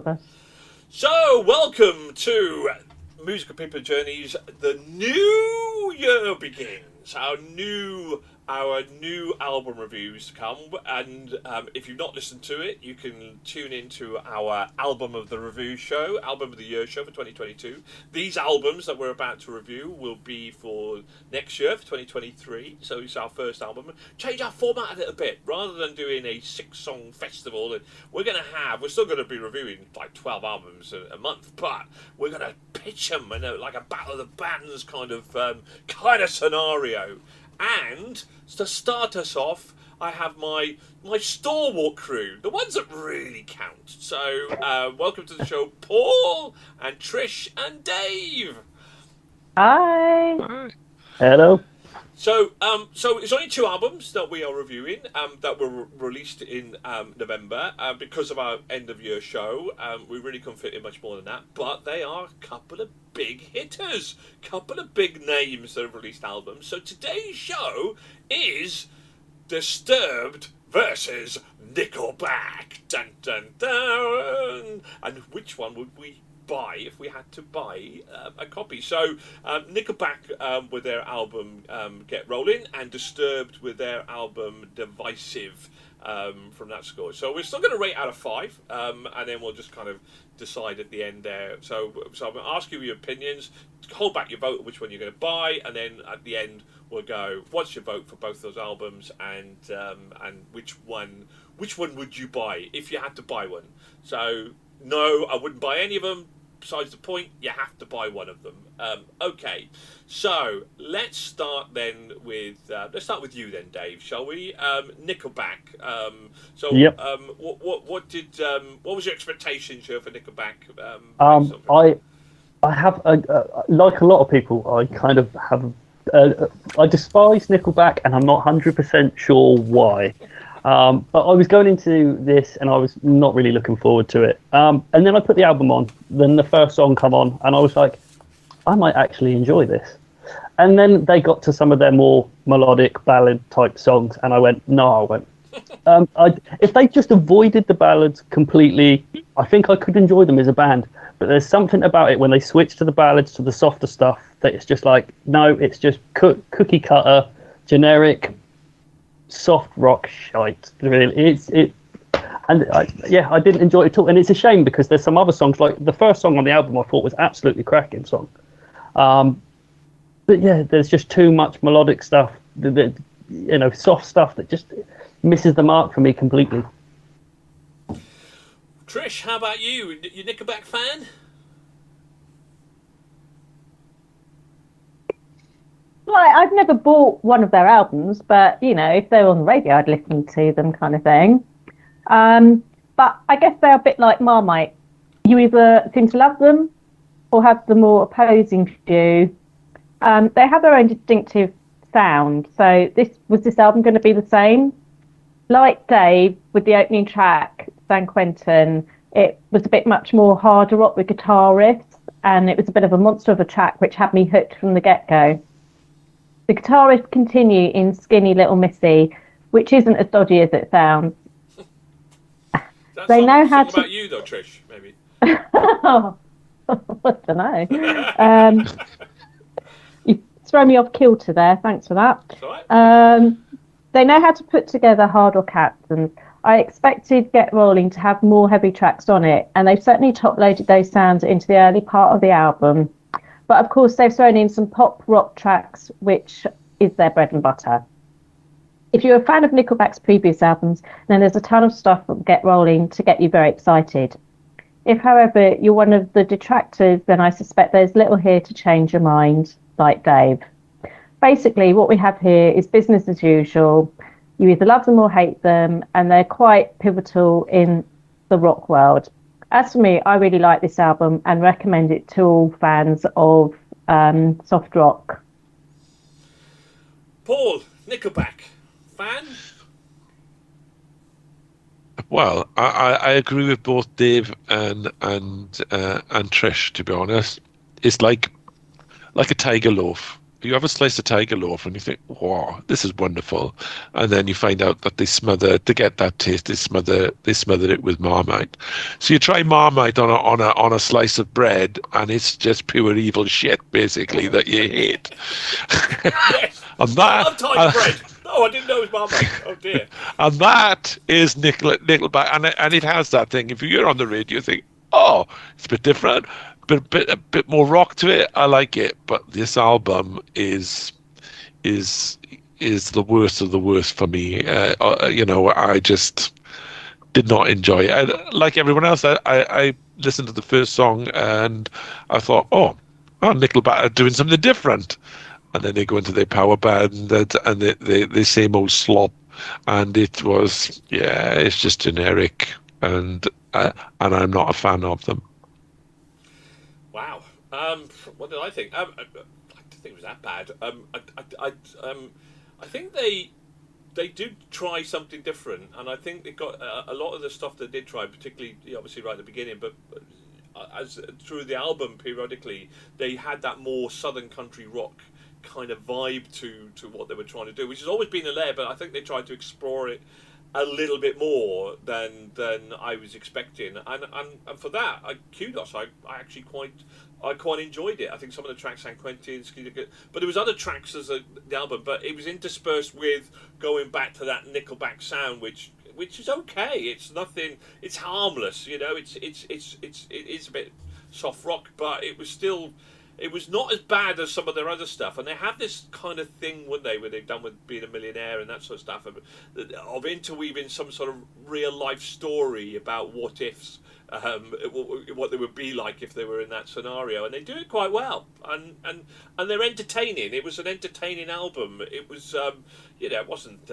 bother. So, welcome to Musical People Journeys. The new year begins. Our new album reviews come, and if you've not listened to it, you can tune into our album of the review show, album of the year show for 2022. These albums that we're about to review will be for next year, for 2023. So it's our first album. Change our format a little bit, rather than doing a 6-song festival. And we're still going to be reviewing like 12 albums a month, but we're going to pitch them in like a battle of the bands kind of scenario. And to start us off, I have my stalwart crew, the ones that really count. So, welcome to the show, Paul and Trish and Dave. Hi. Hi. Hello. So it's only 2 albums that we are reviewing that were released in November because of our end of year show. We really couldn't fit in much more than that, but they are a couple of big hitters, couple of big names that have released albums. So today's show is Disturbed versus Nickelback. Dun dun dun. And which one would we buy if we had to buy a copy? So Nickelback with their album Get Rollin', and Disturbed with their album Devisive from that score. So we're still going to rate out of 5, and then we'll just kind of decide at the end there. So I'm going to ask you your opinions, hold back your vote on which one you're going to buy, and then at the end we'll go, what's your vote for both those albums, and which one would you buy if you had to buy one? So no, I wouldn't buy any of them. Besides the point, you have to buy one of them. Okay, so let's start then with you then, Dave, shall we? Nickelback. Yep. What was your expectations here for Nickelback? I have like a lot of people. I kind of have. I despise Nickelback, and I'm not 100% sure why. But I was going into this and I was not really looking forward to it. And then I put the album on, then the first song come on, and I was like, I might actually enjoy this. And then they got to some of their more melodic ballad type songs, and I went, if they just avoided the ballads completely, I think I could enjoy them as a band. But there's something about it when they switch to the ballads, to the softer stuff, that it's just like, no, it's just cookie cutter, generic, soft rock shite. Really, I didn't enjoy it at all, and it's a shame because there's some other songs, like the first song on the album I thought was absolutely cracking song, but yeah, there's just too much melodic stuff, soft stuff that just misses the mark for me completely. Trish, how about you? You Nickelback fan? Like, I've never bought one of their albums, but, if they're on the radio, I'd listen to them kind of thing. But I guess they're a bit like Marmite. You either seem to love them or have the more opposing view. They have their own distinctive sound. So was this album going to be the same? Like Dave, with the opening track, San Quentin, it was a bit much more harder rock with guitar riffs, and it was a bit of a monster of a track, which had me hooked from the get-go. The guitarists continue in Skinny Little Missy, which isn't as dodgy as it sounds. They know how to. About you though, Trish, maybe. I don't know. You throw me off kilter there. Thanks for that. Right. They know how to put together hard rock acts, and I expected Get Rolling to have more heavy tracks on it, and they've certainly top-loaded those sounds into the early part of the album. But of course, they've thrown in some pop rock tracks, which is their bread and butter. If you're a fan of Nickelback's previous albums, then there's a ton of stuff from Get Rolling to get you very excited. If, however, you're one of the detractors, then I suspect there's little here to change your mind, like Dave. Basically, what we have here is business as usual. You either love them or hate them, and they're quite pivotal in the rock world. As for me, I really like this album and recommend it to all fans of soft rock. Paul, Nickelback, fan? Well, I agree with both Dave and Trish. To be honest, it's like a tiger loaf. You have a slice of tiger loaf and you think, wow, this is wonderful. And then you find out that to get that taste, they smothered it with Marmite. So you try Marmite on a slice of bread, and it's just pure evil shit, basically, that you hate. Yes. And I love tiger bread. No, I didn't know it was Marmite. Oh dear. And that is Nickelback, and it has that thing. If you hear on the radio, you think, oh, it's a bit different, but a bit more rock to it. I like it, but this album is the worst of the worst for me. I just did not enjoy it. Like everyone else, I listened to the first song and I thought, oh, Nickelback are doing something different. And then they go into their power band and the same old slop, and it was it's just generic, and I'm not a fan of them. Wow. What did I think? I didn't think it was that bad. I think they do try something different, and I think they got a lot of the stuff they did try, particularly obviously right at the beginning, but as through the album periodically, they had that more southern country rock kind of vibe to what they were trying to do, which has always been there, but I think they tried to explore it a little bit more than I was expecting, and for that, kudos. I actually quite enjoyed it. I think some of the tracks San Quentin, but there was other tracks as the album, but it was interspersed with going back to that Nickelback sound, which is okay. It's nothing. It's harmless, It is a bit soft rock, but it was still. It was not as bad as some of their other stuff, and they have this kind of thing, wouldn't they, where they've done with Being a Millionaire and that sort of stuff, of interweaving some sort of real life story about what ifs, what they would be like if they were in that scenario, and they do it quite well, and they're entertaining. It was an entertaining album. It was, it wasn't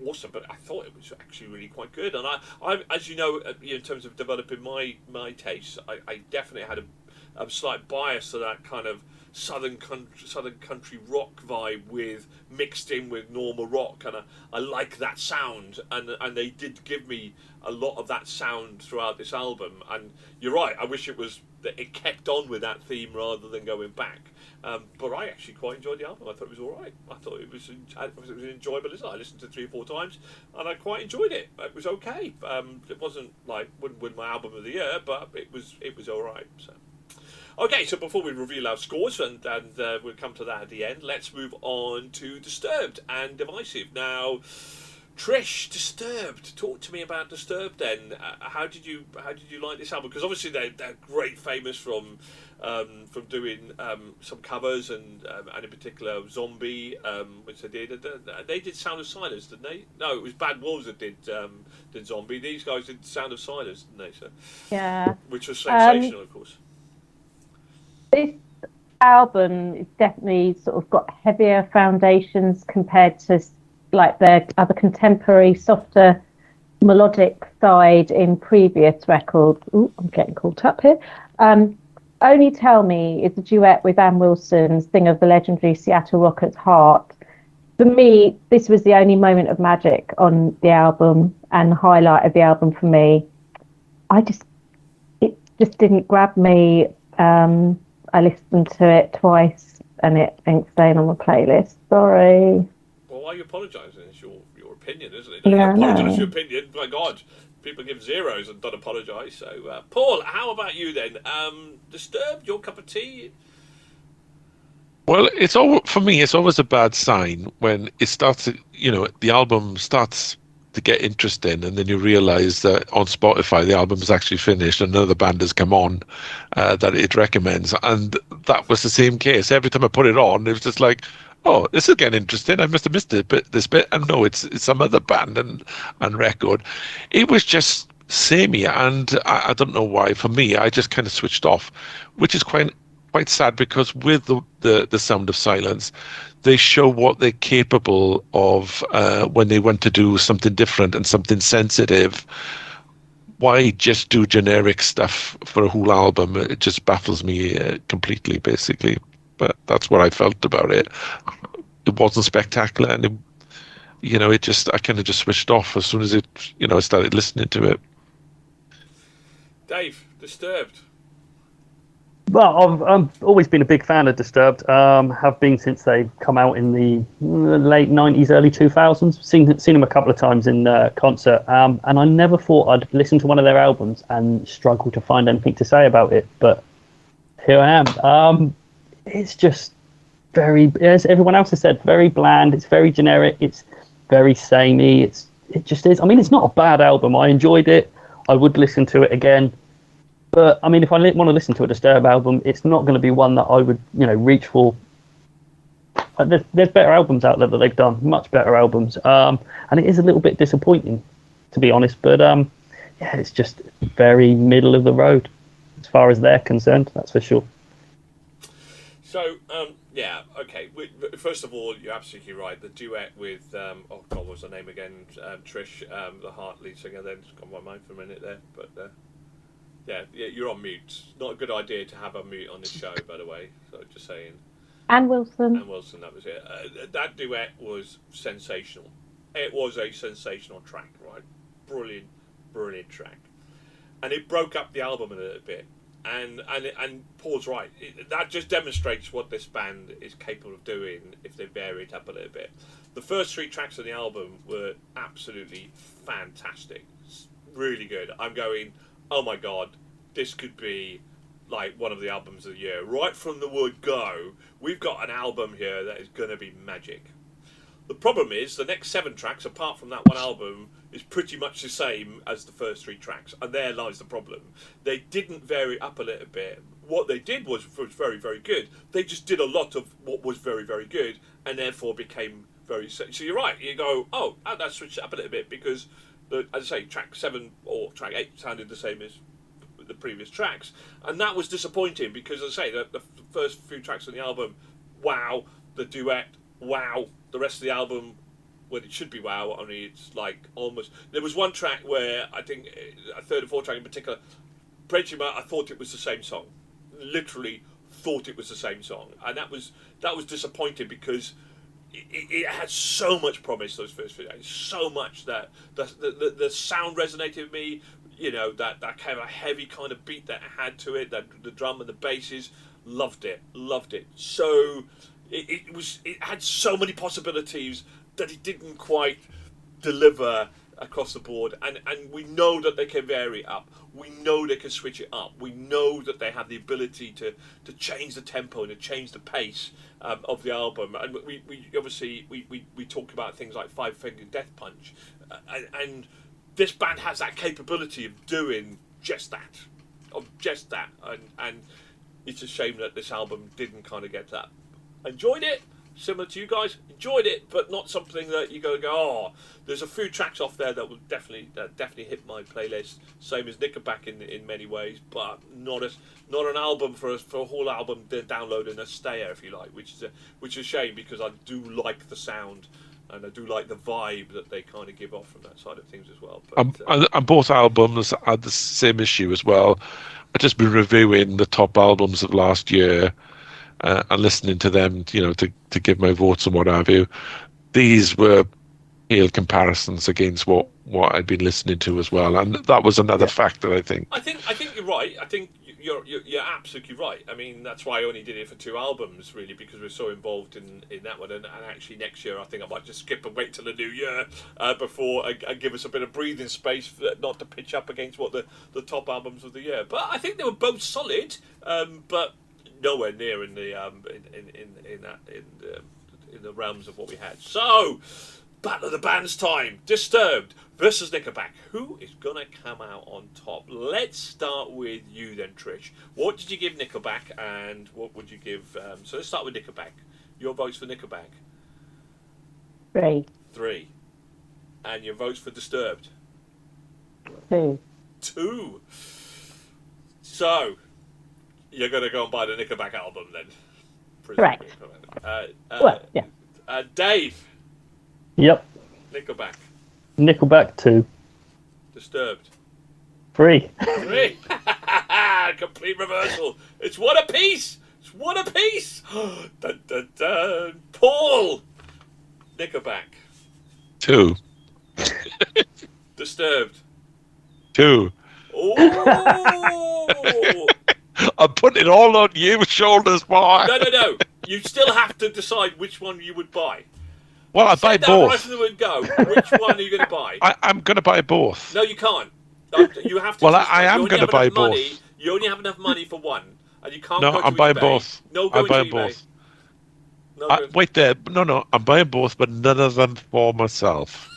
awesome, but I thought it was actually really quite good. And I as you know, in terms of developing my taste, I definitely had a slight bias to that kind of southern country rock vibe with mixed in with normal rock, and I like that sound, and they did give me a lot of that sound throughout this album. And you're right, I wish it kept on with that theme rather than going back. But I actually quite enjoyed the album. I thought it was all right. I thought it was an enjoyable listen. I listened to it 3 or 4 times, and I quite enjoyed it. It was okay. It wasn't like wouldn't win my album of the year, but it was all right. So. Okay, so before we reveal our scores, and we'll come to that at the end, let's move on to Disturbed and Devisive. Now, Trish, Disturbed. Talk to me about Disturbed then. How did you like this album? Because obviously they're great, famous from doing some covers and in particular Zombie, which they did. They did Sound of Silence, didn't they? No, it was Bad Wolves that did Zombie. These guys did Sound of Silence, didn't they? So, yeah. Which was sensational, of course. This album is definitely sort of got heavier foundations compared to like their other contemporary, softer, melodic side in previous records. Ooh, I'm getting caught up here. Only Tell Me is a duet with Ann Wilson, singer of the legendary Seattle Rockets Heart. For me, this was the only moment of magic on the album and the highlight of the album for me. It just didn't grab me. I listened to it twice and it ain't staying on my playlist. Sorry. Well, why are you apologising? It's your opinion, isn't it? Yeah, apologise for your opinion. My God, people give zeros and don't apologise. So, Paul, how about you then? Disturbed, your cup of tea? Well, for me, it's always a bad sign when it starts. The album starts to get interesting, and then you realise that on Spotify the album's actually finished and another band has come on that it recommends, and that was the same case. Every time I put it on, it was just like, oh, this is getting interesting. I must have missed this bit, and no, it's some other band and record. It was just samey, and I don't know why. For me, I just kind of switched off, which is quite sad, because with the Sound of Silence, they show what they're capable of when they want to do something different and something sensitive. Why just do generic stuff for a whole album? It just baffles me completely, basically. But that's what I felt about it. It wasn't spectacular, and I kind of just switched off as soon as I started listening to it. Dave, Disturbed. Well, I've always been a big fan of Disturbed. Have been since they come out in the late '90s, early 2000s. Seen them a couple of times in concert, and I never thought I'd listen to one of their albums and struggle to find anything to say about it. But here I am. It's just very, as everyone else has said, very bland. It's very generic. It's very samey. It just is. I mean, it's not a bad album. I enjoyed it. I would listen to it again. But I mean, if I want to listen to a Disturbed album, it's not going to be one that I would, reach for. There's better albums out there that they've done, much better albums, and it is a little bit disappointing, to be honest. But yeah, it's just very middle of the road as far as they're concerned. That's for sure. So yeah, okay. First of all, you're absolutely right. The duet with oh God, what was her name again? Trish, the Heart lead singer. Then it's gone my mind for a minute there, but. Yeah, you're on mute. Not a good idea to have a mute on this show, by the way. So just saying. Ann Wilson, that was it. That duet was sensational. It was a sensational track, right? Brilliant track. And it broke up the album a little bit. And Paul's right. That just demonstrates what this band is capable of doing if they vary it up a little bit. The first 3 tracks on the album were absolutely fantastic. Really good. I'm going, oh my God, this could be like one of the albums of the year. Right from the word go, we've got an album here that is going to be magic. The problem is the next 7 tracks, apart from that one album, is pretty much the same as the first 3 tracks. And there lies the problem. They didn't vary up a little bit. What they did was very, very good. They just did a lot of what was very, very good and therefore became very... So you're right. You go, oh, that switched it up a little bit because... as I say, track 7 or track 8 sounded the same as the previous tracks, and that was disappointing because, as I say, the first few tracks on the album, wow, the duet, wow, the rest of the album, well, it should be wow, only it's like almost. There was one track where I think a third or fourth track in particular, pretty much I thought it was the same song, literally thought it was the same song, and that was disappointing because. It had so much promise those first few days, so much that the sound resonated with me. That kind of a heavy kind of beat that it had to it, that the drum and the basses, loved it. So it had so many possibilities that it didn't quite deliver across the board, and we know that they can vary up. We know they can switch it up. We know that they have the ability to change the tempo and to change the pace of the album. And we obviously we talk about things like Five Finger Death Punch, and this band has that capability of doing just that, and it's a shame that this album didn't kind of get that. Enjoyed it. Similar to you guys, enjoyed it, but not something that you go, oh, there's a few tracks off there that will definitely hit my playlist. Same as Nickelback in many ways, but not an album for a whole album to download and a stayer, if you like, which is a shame because I do like the sound and I do like the vibe that they kind of give off from that side of things as well. But, and both albums had the same issue as well. I've just been reviewing the top albums of last year. And listening to them, to give my votes and what have you. These were pale comparisons against what I'd been listening to as well, and that was another factor. I think you're right. I think you're absolutely right. I mean, that's why I only did it for 2 albums, really, because we're so involved in that one. And actually, next year I think I might just skip and wait till the new year before and give us a bit of breathing space, not to pitch up against what the top albums of the year. But I think they were both solid, but. Nowhere near in the in the realms of what we had. So, Battle of the Bands time. Disturbed versus Nickelback. Who is gonna come out on top? Let's start with you then, Trish. What did you give Nickelback, and what would you give? So let's start with Nickelback. Your votes for Nickelback. 3. And your votes for Disturbed. 2. So. You're going to go and buy the Nickelback album then? Correct. Well, yeah. Dave? Yep. Nickelback 2. Disturbed? 3. Complete reversal. It's one apiece. Dun, dun, dun. Paul? Nickelback? 2. Disturbed? 2. Oh! I'm putting it all on you shoulders, boy. No. You still have to decide which one you would buy. Well, I buy Set that right both. from the word go. Which one are you going to buy? I'm going to buy both. No, you can't. You have to. Well, choose I one. am You only gonna have buy enough both. money. You only have enough money for one, and you can't No, go to I'm buying eBay. both. No, I'm go buying to eBay. both. No, go. Wait there. No. I'm buying both, but none of them for myself.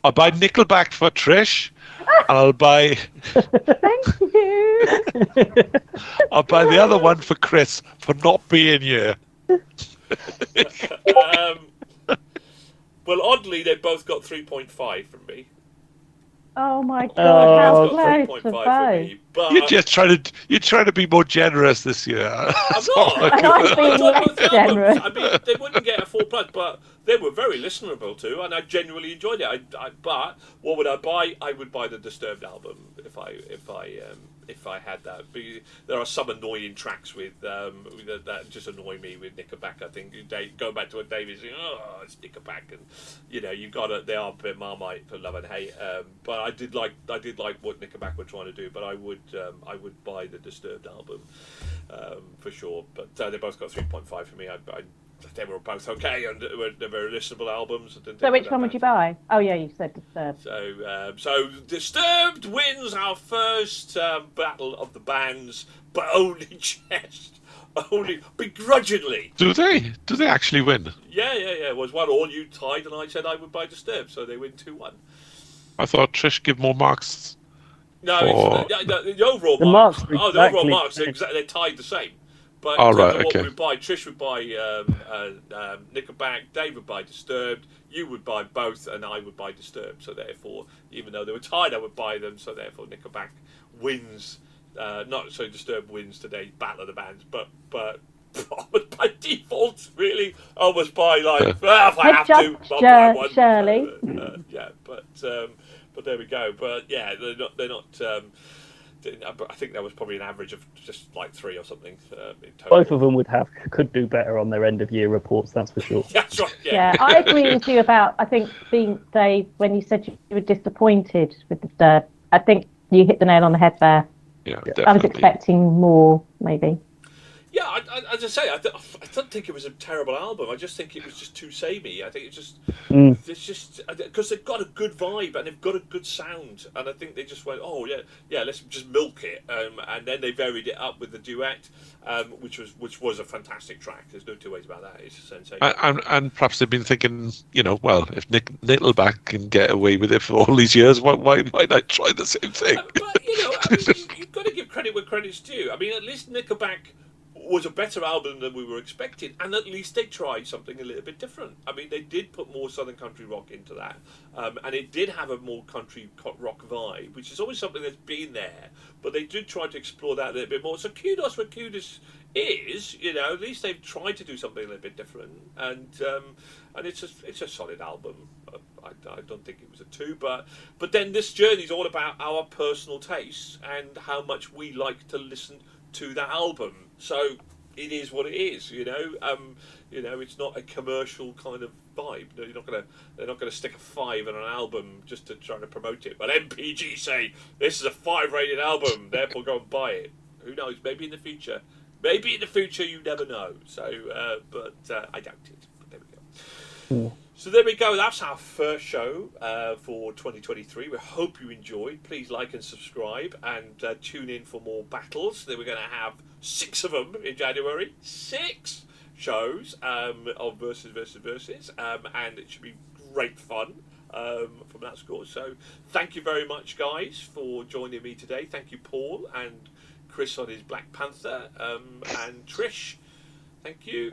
I'll buy Nickelback for Trish, and I'll buy Thank you. the other one for Chris for not being here. Well, oddly, they both got 3.5 from me. Oh my God, how Both got close 3.5 to from both. me. But You're trying to be more generous this year. I'm not. I'm being talking less about the generous. albums. I mean, they wouldn't get a full price, but they were very listenable too, and I genuinely enjoyed it. But what would I buy? I would buy the Disturbed album if I had that. There are some annoying tracks with that just annoy me with Nickelback. I think going back to what David's saying, oh, it's Nickelback, and you've got to. They are a bit Marmite for love and hate. But I did like what Nickelback were trying to do. But I would buy the Disturbed album for sure. But they both got 3.5 for me. They were both okay, and they're very listenable albums. So which one would you buy? Oh yeah, you said Disturbed. So Disturbed wins our first battle of the bands, but only just, only begrudgingly. Do they? Do they actually win? Yeah. It was 1-1. You tied, and I said I would buy Disturbed, so they win 2-1. I thought Trish give more marks. No, the overall The marks. marks The overall exactly- marks they're tied the same. But Oh, in terms right, of what okay. we would buy, Trish would buy Nickelback, Dave would buy Disturbed, you would buy both, and I would buy Disturbed. So therefore, even though they were tied, I would buy them. So therefore, Nickelback wins. Disturbed wins today's Battle of the Bands. But by default, really, almost by if I have to, I'll buy one. Shirley. But there we go. But yeah, they're not. I think that was probably an average of just like 3 or something. In total. Both of them could do better on their end of year reports, that's for sure. That's right. Yeah, I agree with you about. I think Dave, when you said you were disappointed with Disturbed, I think you hit the nail on the head there. Yeah, I was definitely. expecting more, maybe. Yeah, as I say, I don't think it was a terrible album. I just think it was just too samey. I think it's just because they've got a good vibe and they've got a good sound, and I think they just went, oh yeah, let's just milk it, and then they varied it up with the duet, which was a fantastic track. There's no two ways about that. It's a sensation. And perhaps they've been thinking, well, if Nickelback can get away with it for all these years, why not try the same thing? But you've got to give credit where credit's due. I mean, at least Nickelback was a better album than we were expecting, and at least they tried something a little bit different. I mean, they did put more Southern country rock into that, and it did have a more country rock vibe, which is always something that's been there, but they did try to explore that a little bit more. So kudos where kudos is, at least they've tried to do something a little bit different, and it's a solid album. I don't think it was a 2, but then this journey is all about our personal tastes and how much we like to listen to that album. So it is what it is, it's not a commercial kind of vibe. No, they're not gonna stick a 5 on an album just to try to promote it. But MPJ say this is a 5 rated album, therefore go and buy it. Who knows? Maybe in the future, you never know. So, I doubt it. But there we go. So there we go. That's our first show for 2023. We hope you enjoyed. Please like and subscribe, and tune in for more battles. Then we're going to have 6 of them in January. 6 shows of versus, and it should be great fun from that score. So thank you very much, guys, for joining me today. Thank you, Paul and Chris on his Black Panther, and Trish. Thank you.